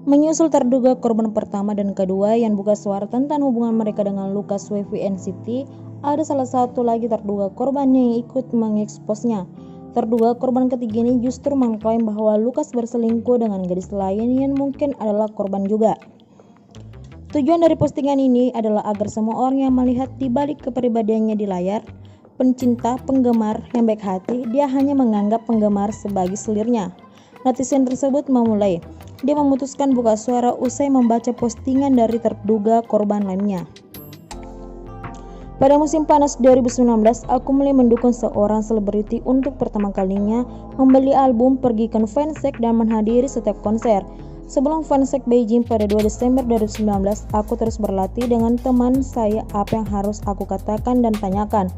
Menyusul terduga korban pertama dan kedua yang buka suara tentang hubungan mereka dengan Lucas WV NCT, ada salah satu lagi terduga korban yang ikut mengeksposnya. Terduga korban ketiga ini justru mengklaim bahwa Lucas berselingkuh dengan gadis lain yang mungkin adalah korban juga. Tujuan dari postingan ini adalah agar semua orang yang melihat di balik kepribadiannya di layar, pencinta, penggemar yang baik hati, dia hanya menganggap penggemar sebagai selirnya. Netizen tersebut memulai, dia memutuskan buka suara usai membaca postingan dari terduga korban lainnya. Pada musim panas 2019, aku mulai mendukung seorang selebriti untuk pertama kalinya membeli album, pergi ke fansek dan menghadiri setiap konser. Sebelum fansek Beijing pada 2 Desember 2019, aku terus berlatih dengan teman saya apa yang harus aku katakan dan tanyakan.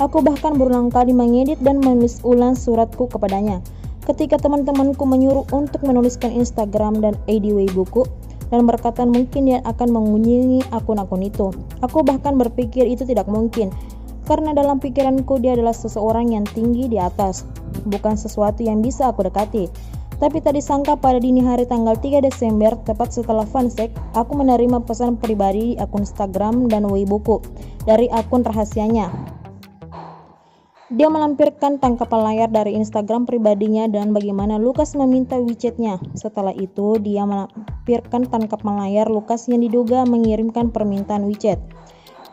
Aku bahkan berulang kali mengedit dan menulis ulang suratku kepadanya. Ketika teman-temanku menyuruh untuk menuliskan Instagram dan ID Weiboku dan berkata mungkin dia akan mengunjungi akun-akun itu, aku bahkan berpikir itu tidak mungkin karena dalam pikiranku dia adalah seseorang yang tinggi di atas, bukan sesuatu yang bisa aku dekati. Tapi tak disangka pada dini hari tanggal 3 Desember, tepat setelah fansek, aku menerima pesan pribadi di akun Instagram dan Weiboku dari akun rahasianya. Dia melampirkan tangkapan layar dari Instagram pribadinya dan bagaimana Lucas meminta WeChat-nya. Setelah itu, dia melampirkan tangkapan layar Lucas yang diduga mengirimkan permintaan WeChat.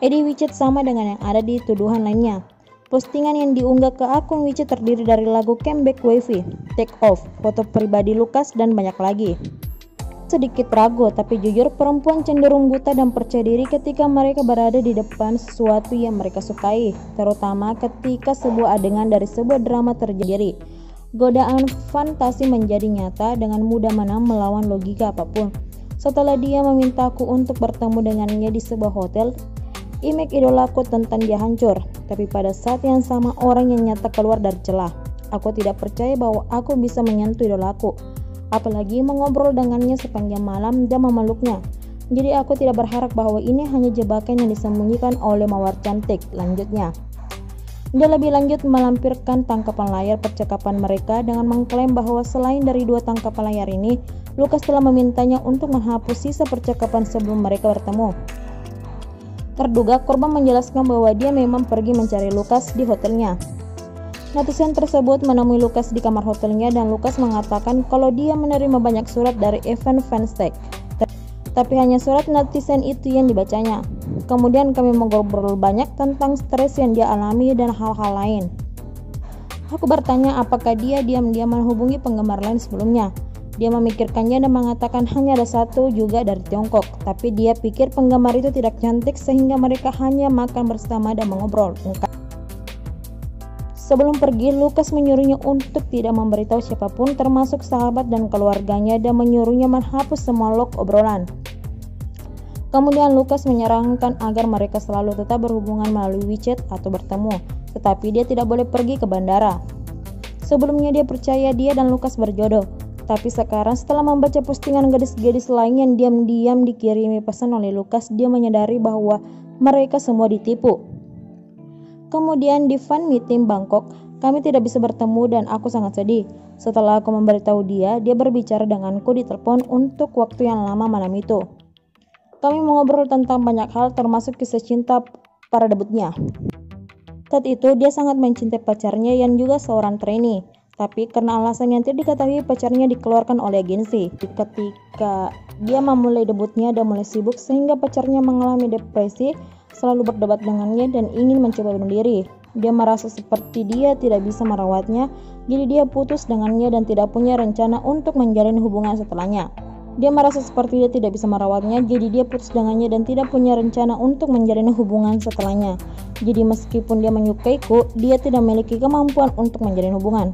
ID WeChat sama dengan yang ada di tuduhan lainnya. Postingan yang diunggah ke akun WeChat terdiri dari lagu Comeback Wavy, Take Off, foto pribadi Lucas, dan banyak lagi. Sedikit ragu, tapi jujur perempuan cenderung buta dan percaya diri ketika mereka berada di depan sesuatu yang mereka sukai, terutama ketika sebuah adegan dari sebuah drama terjadi. Godaan fantasi menjadi nyata dengan mudah melawan logika apapun. Setelah dia memintaku untuk bertemu dengannya di sebuah hotel, image idolaku tentang dia hancur. Tapi pada saat yang sama orang yang nyata keluar dari celah. Aku tidak percaya bahwa aku bisa menyentuh idolaku, apalagi mengobrol dengannya sepanjang malam dan memeluknya. Jadi aku tidak berharap bahwa ini hanya jebakan yang disembunyikan oleh mawar cantik. Lanjutnya, dia lebih lanjut melampirkan tangkapan layar percakapan mereka dengan mengklaim bahwa selain dari 2 tangkapan layar ini, Lucas telah memintanya untuk menghapus sisa percakapan sebelum mereka bertemu. Terduga korban menjelaskan bahwa dia memang pergi mencari Lucas di hotelnya. Netizen tersebut menemui Lucas di kamar hotelnya dan Lucas mengatakan kalau dia menerima banyak surat dari event fansek, tapi hanya surat netizen itu yang dibacanya. Kemudian kami mengobrol banyak tentang stres yang dia alami dan hal-hal lain. Aku bertanya apakah dia diam-diam menghubungi penggemar lain sebelumnya. Dia memikirkannya dan mengatakan hanya ada satu juga dari Tiongkok, tapi dia pikir penggemar itu tidak cantik sehingga mereka hanya makan bersama dan mengobrol. Sebelum pergi, Lucas menyuruhnya untuk tidak memberitahu siapapun termasuk sahabat dan keluarganya dan menyuruhnya menghapus semua log obrolan. Kemudian Lucas menyarankan agar mereka selalu tetap berhubungan melalui WeChat atau bertemu, tetapi dia tidak boleh pergi ke bandara. Sebelumnya dia percaya dia dan Lucas berjodoh, tapi sekarang setelah membaca postingan gadis-gadis lain yang diam-diam dikirimi pesan oleh Lucas, dia menyadari bahwa mereka semua ditipu. Kemudian di fan meeting Bangkok, kami tidak bisa bertemu dan aku sangat sedih. Setelah aku memberitahu dia berbicara denganku di telepon untuk waktu yang lama malam itu. Kami mengobrol tentang banyak hal termasuk kisah cinta para debutnya. Saat itu dia sangat mencintai pacarnya yang juga seorang trainee, tapi karena alasan yang tidak diketahui pacarnya dikeluarkan oleh agensi. Ketika dia memulai debutnya dan mulai sibuk sehingga pacarnya mengalami depresi, selalu berdebat dengannya dan ingin mencoba bunuh diri. Dia merasa seperti dia tidak bisa merawatnya, jadi dia putus dengannya dan tidak punya rencana untuk menjalin hubungan setelahnya. Dia merasa seperti dia tidak bisa merawatnya, jadi dia putus dengannya dan tidak punya rencana untuk menjalin hubungan setelahnya. Jadi meskipun dia menyukaiku, dia tidak memiliki kemampuan untuk menjalin hubungan.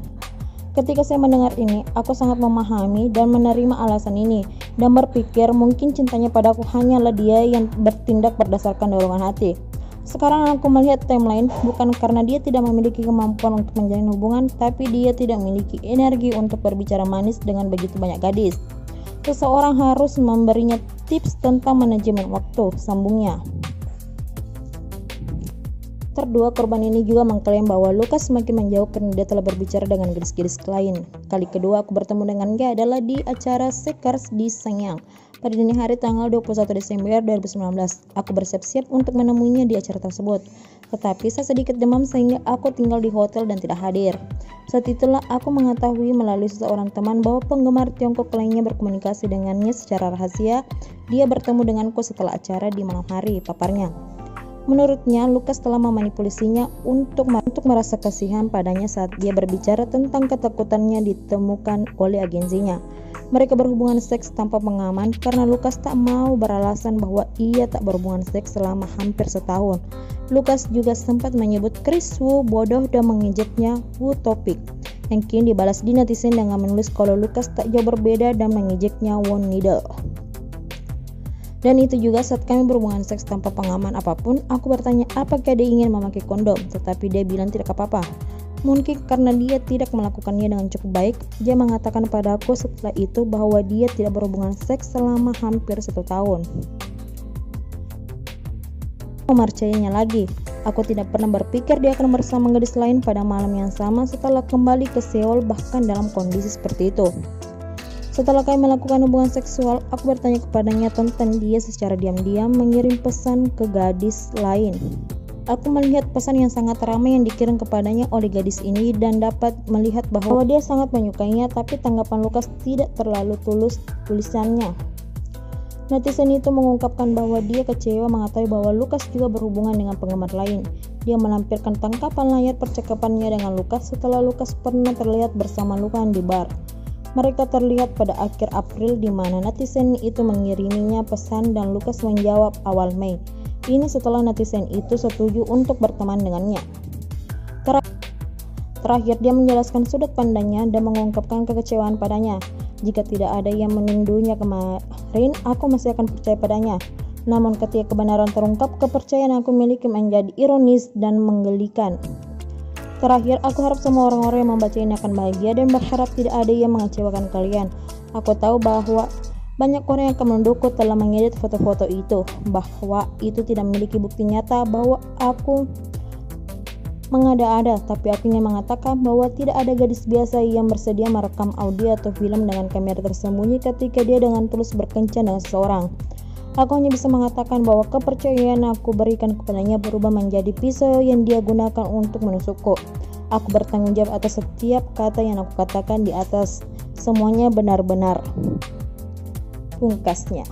Ketika saya mendengar ini, aku sangat memahami dan menerima alasan ini dan berpikir mungkin cintanya padaku hanyalah dia yang bertindak berdasarkan dorongan hati. Sekarang aku melihat timeline bukan karena dia tidak memiliki kemampuan untuk menjalin hubungan, tapi dia tidak memiliki energi untuk berbicara manis dengan begitu banyak gadis. Seseorang harus memberinya tips tentang manajemen waktu, sambungnya. Terdua korban ini juga mengklaim bahwa Lukas semakin menjauh karena dia telah berbicara dengan gadis-gadis lain. Kali kedua aku bertemu dengan dia adalah di acara Sekars di Sanyang pada dini hari tanggal 21 Desember 2019. Aku bersiap-siap untuk menemuinya di acara tersebut. Tetapi saya sedikit demam sehingga aku tinggal di hotel dan tidak hadir. Saat itulah aku mengetahui melalui seseorang teman bahwa penggemar Tiongkok lainnya berkomunikasi dengannya secara rahasia. Dia bertemu denganku setelah acara di malam hari, paparnya. Menurutnya, Lukas telah memanipulasinya untuk merasa kasihan padanya saat dia berbicara tentang ketakutannya ditemukan oleh agensinya. Mereka berhubungan seks tanpa pengaman karena Lukas tak mau beralasan bahwa ia tak berhubungan seks selama hampir setahun. Lukas juga sempat menyebut Chris Wu bodoh dan mengejeknya Wu Topik, yang kini dibalas di netizen dengan menulis kalau Lukas tak jauh berbeda dan mengejeknya Won Needle. Dan itu juga saat kami berhubungan seks tanpa pengaman apapun. Aku bertanya apakah dia ingin memakai kondom, tetapi dia bilang tidak apa-apa. Mungkin karena dia tidak melakukannya dengan cukup baik. Dia mengatakan padaku setelah itu bahwa dia tidak berhubungan seks selama hampir 1 tahun. Memercayainya lagi. Aku tidak pernah berpikir dia akan bersama gadis lain pada malam yang sama setelah kembali ke Seoul, bahkan dalam kondisi seperti itu. Setelah kami melakukan hubungan seksual, aku bertanya kepadanya tentang dia secara diam-diam mengirim pesan ke gadis lain. Aku melihat pesan yang sangat ramai yang dikirim kepadanya oleh gadis ini dan dapat melihat bahwa dia sangat menyukainya, tapi tanggapan Lukas tidak terlalu tulus tulisannya. Netizen itu mengungkapkan bahwa dia kecewa mengetahui bahwa Lukas juga berhubungan dengan penggemar lain. Dia melampirkan tangkapan layar percakapannya dengan Lukas setelah Lukas pernah terlihat bersama Lukas di bar. Mereka terlihat pada akhir April di mana netizen itu mengiriminya pesan dan Lukas menjawab awal Mei. Ini setelah netizen itu setuju untuk berteman dengannya. Terakhir dia menjelaskan sudut pandangnya dan mengungkapkan kekecewaan padanya. Jika tidak ada yang menindunya kemarin, aku masih akan percaya padanya. Namun ketika kebenaran terungkap, kepercayaan aku miliki menjadi ironis dan menggelikan. Terakhir, aku harap semua orang-orang yang membaca ini akan bahagia dan berharap tidak ada yang mengecewakan kalian. Aku tahu bahwa banyak orang yang akan mendukung telah mengedit foto-foto itu, bahwa itu tidak memiliki bukti nyata bahwa aku mengada-ada, tapi aku ingin mengatakan bahwa tidak ada gadis biasa yang bersedia merekam audio atau film dengan kamera tersembunyi ketika dia dengan tulus berkencan dengan seseorang. Aku hanya bisa mengatakan bahwa kepercayaan aku berikan kepadanya berubah menjadi pisau yang dia gunakan untuk menusukku. Aku bertanggung jawab atas setiap kata yang aku katakan di atas. Semuanya benar-benar. Pungkasnya.